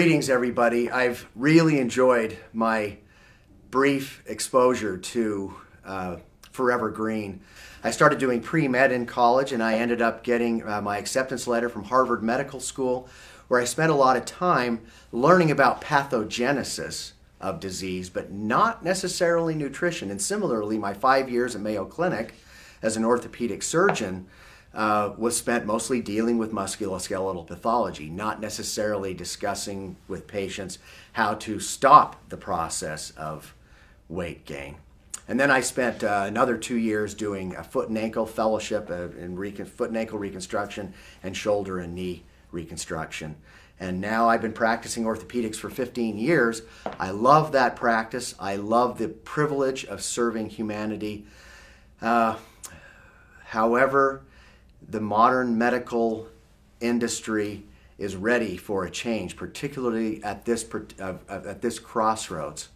Greetings, everybody. I've really enjoyed my brief exposure to Forever Green. I started doing pre-med in college, and I ended up getting my acceptance letter from Harvard Medical School, where I spent a lot of time learning about pathogenesis of disease, but not necessarily nutrition. And similarly, my 5 years at Mayo Clinic as an orthopedic surgeon was spent mostly dealing with musculoskeletal pathology, not necessarily discussing with patients how to stop the process of weight gain. And then I spent another 2 years doing a foot and ankle fellowship in foot and ankle reconstruction and shoulder and knee reconstruction. And now I've been practicing orthopedics for 15 years. I love that practice. I love the privilege of serving humanity. However, the modern medical industry is ready for a change, particularly at this crossroads,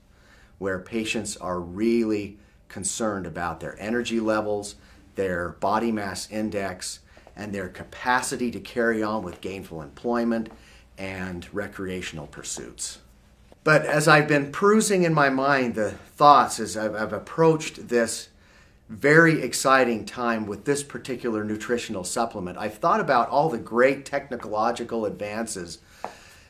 where patients are really concerned about their energy levels, their body mass index, and their capacity to carry on with gainful employment and recreational pursuits. But as I've been perusing in my mind the thoughts as I've approached this very exciting time with this particular nutritional supplement, I've thought about all the great technological advances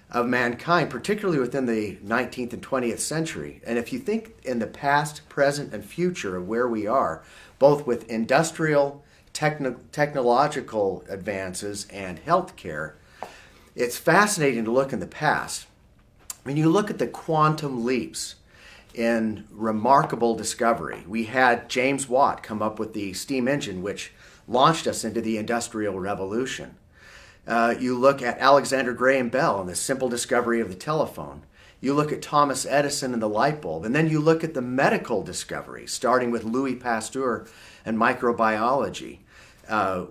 of mankind, particularly within the 19th and 20th century. And if you think in the past, present, and future of where we are, both with industrial, technological advances and healthcare, it's fascinating to look in the past. When you look at the quantum leaps in remarkable discovery, we had James Watt come up with the steam engine, which launched us into the Industrial Revolution. You look at Alexander Graham Bell and the simple discovery of the telephone. You look at Thomas Edison and the light bulb. And then you look at the medical discoveries, starting with Louis Pasteur and microbiology.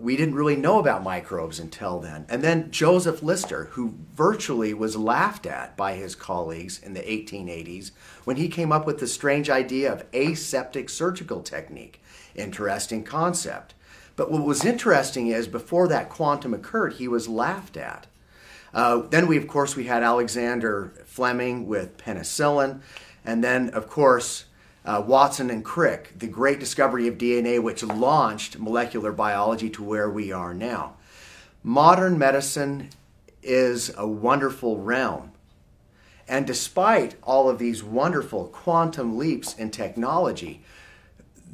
We didn't really know about microbes until then. And then Joseph Lister, who virtually was laughed at by his colleagues in the 1880s when he came up with the strange idea of aseptic surgical technique. Interesting concept. But what was interesting is before that quantum occurred, he was laughed at. Then we had Alexander Fleming with penicillin. And then, of course, Watson and Crick, the great discovery of DNA, which launched molecular biology to where we are now. Modern medicine is a wonderful realm. And despite all of these wonderful quantum leaps in technology,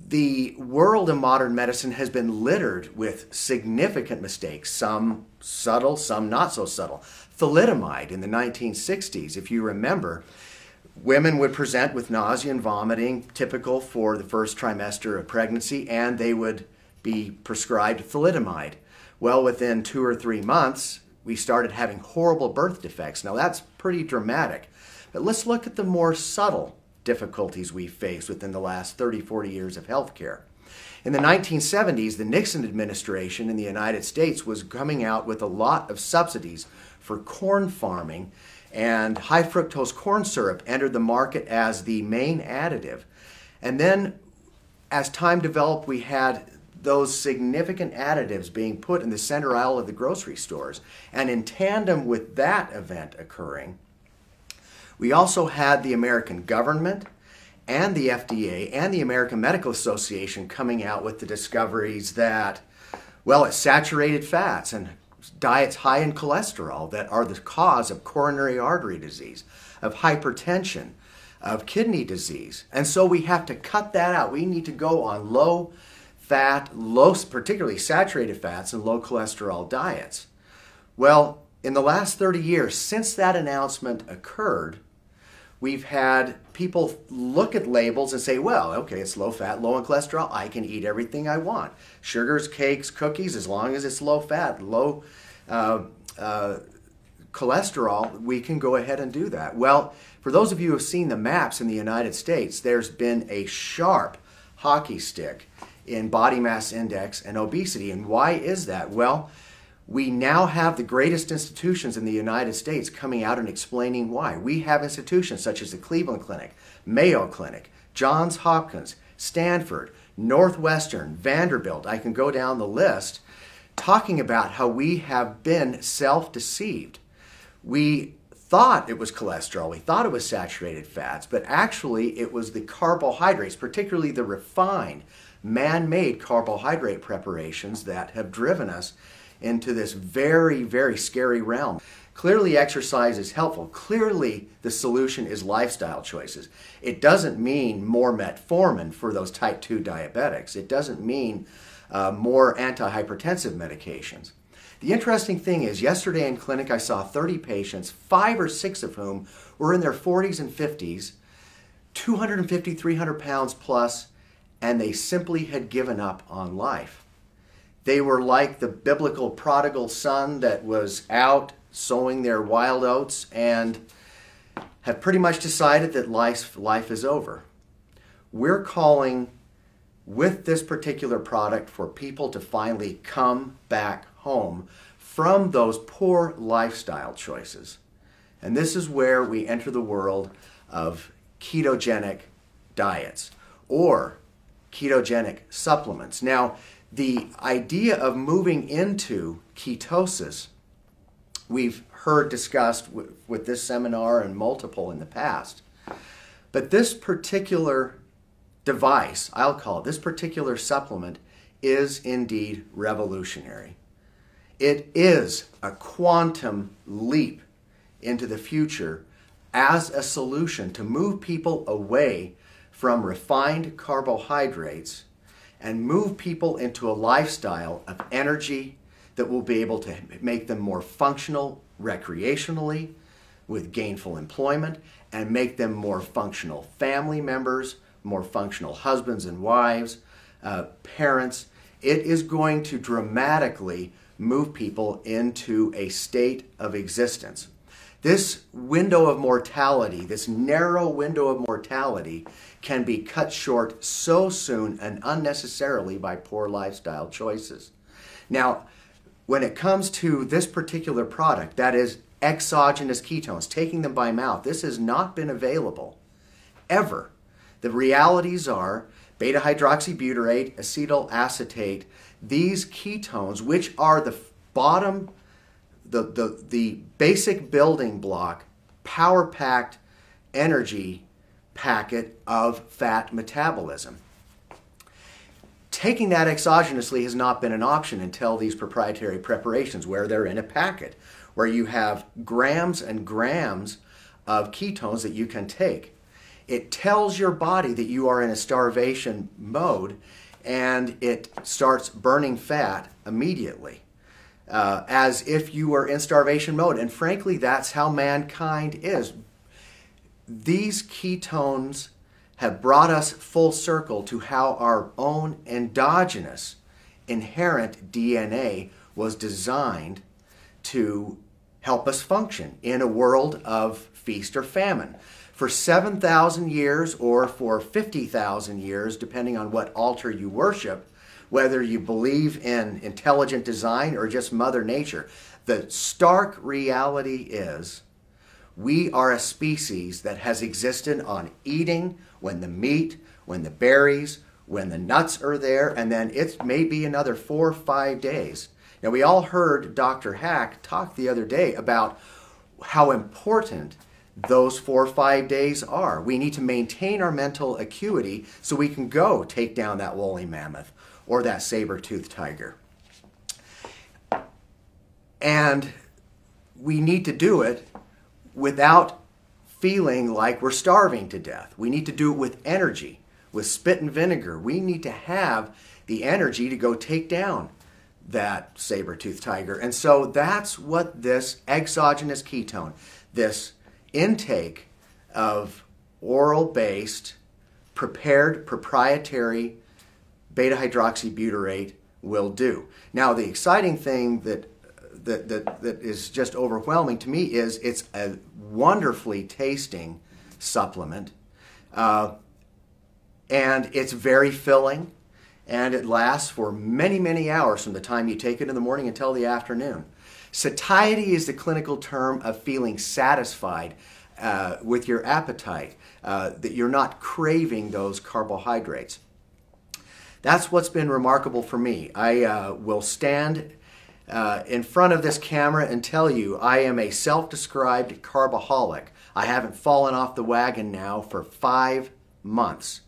the world of modern medicine has been littered with significant mistakes, some subtle, some not so subtle. Thalidomide in the 1960s, if you remember, women would present with nausea and vomiting, typical for the first trimester of pregnancy, and they would be prescribed thalidomide. Well, within 2 or 3 months, we started having horrible birth defects. Now, that's pretty dramatic. But let's look at the more subtle difficulties we faced within the last 30, 40 years of healthcare. In the 1970s, the Nixon administration in the United States was coming out with a lot of subsidies for corn farming, and high fructose corn syrup entered the market as the main additive. And then as time developed, we had those significant additives being put in the center aisle of the grocery stores. And in tandem with that event occurring, we also had the American government and the FDA and the American Medical Association coming out with the discoveries that, well, it's saturated fats and diets high in cholesterol that are the cause of coronary artery disease, of hypertension, of kidney disease. And so we have to cut that out. We need to go on low fat, particularly saturated fats and low cholesterol diets. Well, in the last 30 years, since that announcement occurred, we've had people look at labels and say, well, okay, it's low fat, low in cholesterol. I can eat everything I want. Sugars, cakes, cookies, as long as it's low fat, low cholesterol, we can go ahead and do that. Well, for those of you who have seen the maps in the United States, there's been a sharp hockey stick in body mass index and obesity. And why is that? Well, we now have the greatest institutions in the United States coming out and explaining why. We have institutions such as the Cleveland Clinic, Mayo Clinic, Johns Hopkins, Stanford, Northwestern, Vanderbilt. I can go down the list talking about how we have been self-deceived. We thought it was cholesterol, we thought it was saturated fats, but actually it was the carbohydrates, particularly the refined, man-made carbohydrate preparations that have driven us into this very, very scary realm. Clearly exercise is helpful. Clearly the solution is lifestyle choices. It doesn't mean more metformin for those type 2 diabetics. It doesn't mean more antihypertensive medications. The interesting thing is, yesterday in clinic I saw 30 patients, 5 or 6 of whom were in their 40s and 50s, 250, 300 pounds plus, and they simply had given up on life. They were like the biblical prodigal son that was out sowing their wild oats and have pretty much decided that life is over. We're calling with this particular product for people to finally come back home from those poor lifestyle choices. And this is where we enter the world of ketogenic diets or ketogenic supplements. Now, the idea of moving into ketosis, we've heard discussed with this seminar and multiple in the past. But this particular device, I'll call it, this particular supplement, is indeed revolutionary. It is a quantum leap into the future as a solution to move people away from refined carbohydrates and move people into a lifestyle of energy that will be able to make them more functional recreationally with gainful employment and make them more functional family members, more functional husbands and wives, parents. It is going to dramatically move people into a state of existence. This window of mortality, this narrow window of mortality, can be cut short so soon and unnecessarily by poor lifestyle choices. Now, when it comes to this particular product, that is exogenous ketones, taking them by mouth, this has not been available ever. The realities are beta-hydroxybutyrate, acetyl acetate, these ketones, which are the bottom, the basic building block, power-packed energy packet of fat metabolism. Taking that exogenously has not been an option until these proprietary preparations where they're in a packet, where you have grams and grams of ketones that you can take. It tells your body that you are in a starvation mode and it starts burning fat immediately, as if you were in starvation mode. And frankly, that's how mankind is. These ketones have brought us full circle to how our own endogenous, inherent DNA was designed to help us function in a world of feast or famine. For 7,000 years or for 50,000 years, depending on what altar you worship, whether you believe in intelligent design or just Mother Nature, the stark reality is we are a species that has existed on eating when the meat, when the berries, when the nuts are there, and then it may be another 4 or 5 days. Now, we all heard Dr. Hack talk the other day about how important those 4 or 5 days are. We need to maintain our mental acuity so we can go take down that woolly mammoth or that saber-toothed tiger. And we need to do it without feeling like we're starving to death. We need to do it with energy, with spit and vinegar. We need to have the energy to go take down that saber-toothed tiger. And so that's what this exogenous ketone, this intake of oral-based, prepared, proprietary beta-hydroxybutyrate will do. Now, the exciting thing that is just overwhelming to me is it's a wonderfully tasting supplement, and it's very filling, and it lasts for many, many hours from the time you take it in the morning until the afternoon. Satiety is the clinical term of feeling satisfied with your appetite, that you're not craving those carbohydrates. That's what's been remarkable for me. I will stand in front of this camera and tell you I am a self-described carboholic. I haven't fallen off the wagon now for 5 months.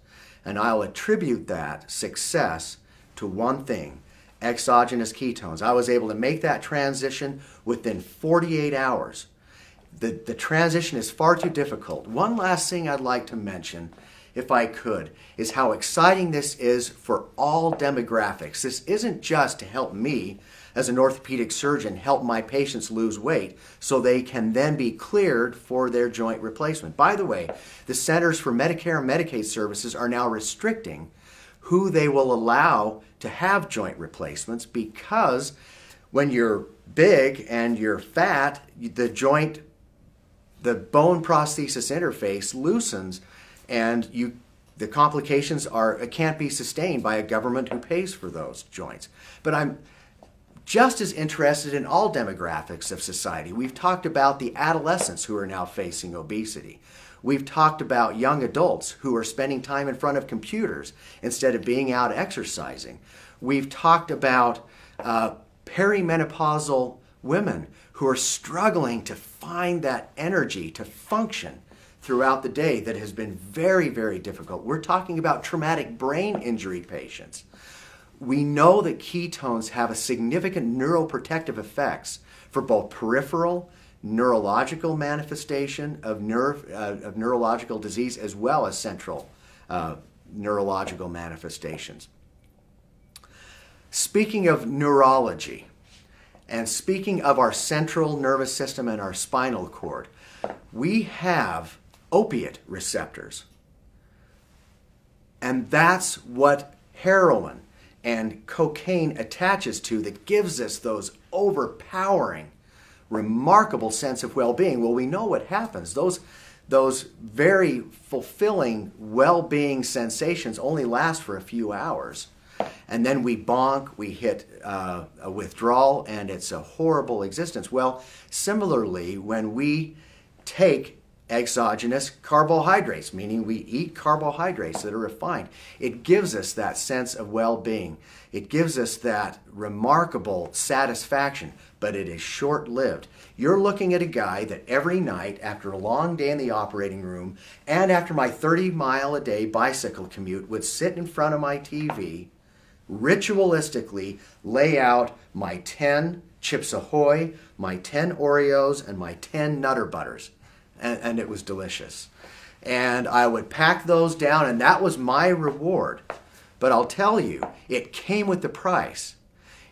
And I'll attribute that success to one thing: exogenous ketones. I was able to make that transition within 48 hours. The transition is far too difficult. One last thing I'd like to mention, if I could, is how exciting this is for all demographics. This isn't just to help me as an orthopedic surgeon help my patients lose weight so they can then be cleared for their joint replacement. By the way, the Centers for Medicare and Medicaid Services are now restricting who they will allow to have joint replacements, because when you're big and you're fat, the bone prosthesis interface loosens, and the complications can't be sustained by a government who pays for those joints. But I'm just as interested in all demographics of society. We've talked about the adolescents who are now facing obesity. We've talked about young adults who are spending time in front of computers instead of being out exercising. We've talked about perimenopausal women who are struggling to find that energy to function throughout the day that has been very, very difficult. We're talking about traumatic brain injury patients. We know that ketones have a significant neuroprotective effects for both peripheral, neurological manifestation of neurological disease, as well as central neurological manifestations. Speaking of neurology, and speaking of our central nervous system and our spinal cord, we have opiate receptors. And that's what heroin and cocaine attaches to, that gives us those overpowering, remarkable sense of well-being. Well, we know what happens. Those very fulfilling well-being sensations only last for a few hours. And then we bonk, we hit a withdrawal, and it's a horrible existence. Well, similarly, when we take exogenous carbohydrates, meaning we eat carbohydrates that are refined, it gives us that sense of well-being. It gives us that remarkable satisfaction, but it is short-lived. You're looking at a guy that every night, after a long day in the operating room, and after my 30-mile-a-day bicycle commute, would sit in front of my TV, ritualistically lay out my 10 Chips Ahoy, my 10 Oreos, and my 10 Nutter Butters. And it was delicious. And I would pack those down, and that was my reward. But I'll tell you, it came with the price.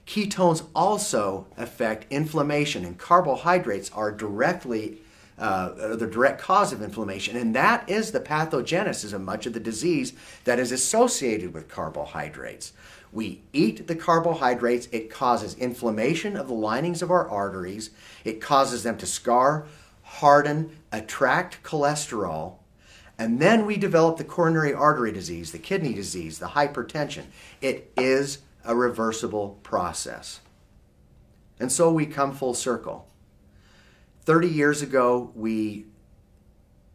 Ketones also affect inflammation, and carbohydrates are the direct cause of inflammation, and that is the pathogenesis of much of the disease that is associated with carbohydrates. We eat the carbohydrates, it causes inflammation of the linings of our arteries, it causes them to scar, harden, attract cholesterol, and then we develop the coronary artery disease, the kidney disease, the hypertension. It is a reversible process. And so we come full circle. 30 years ago,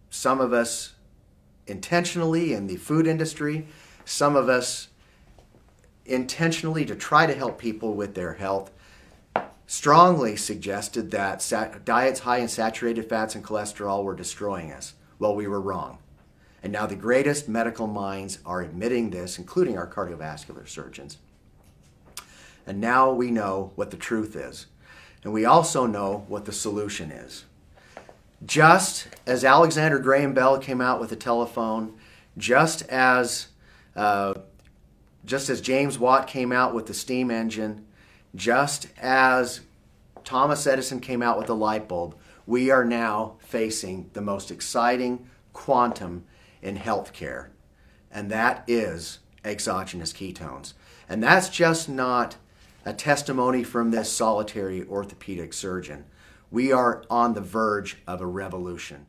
some of us intentionally in the food industry, some of us intentionally to try to help people with their health, strongly suggested that diets high in saturated fats and cholesterol were destroying us. Well, we were wrong. And now the greatest medical minds are admitting this, including our cardiovascular surgeons. And now we know what the truth is. And we also know what the solution is. Just as Alexander Graham Bell came out with the telephone, just as James Watt came out with the steam engine, just as Thomas Edison came out with the light bulb, we are now facing the most exciting quantum in healthcare, and that is exogenous ketones. And that's just not a testimony from this solitary orthopedic surgeon. We are on the verge of a revolution.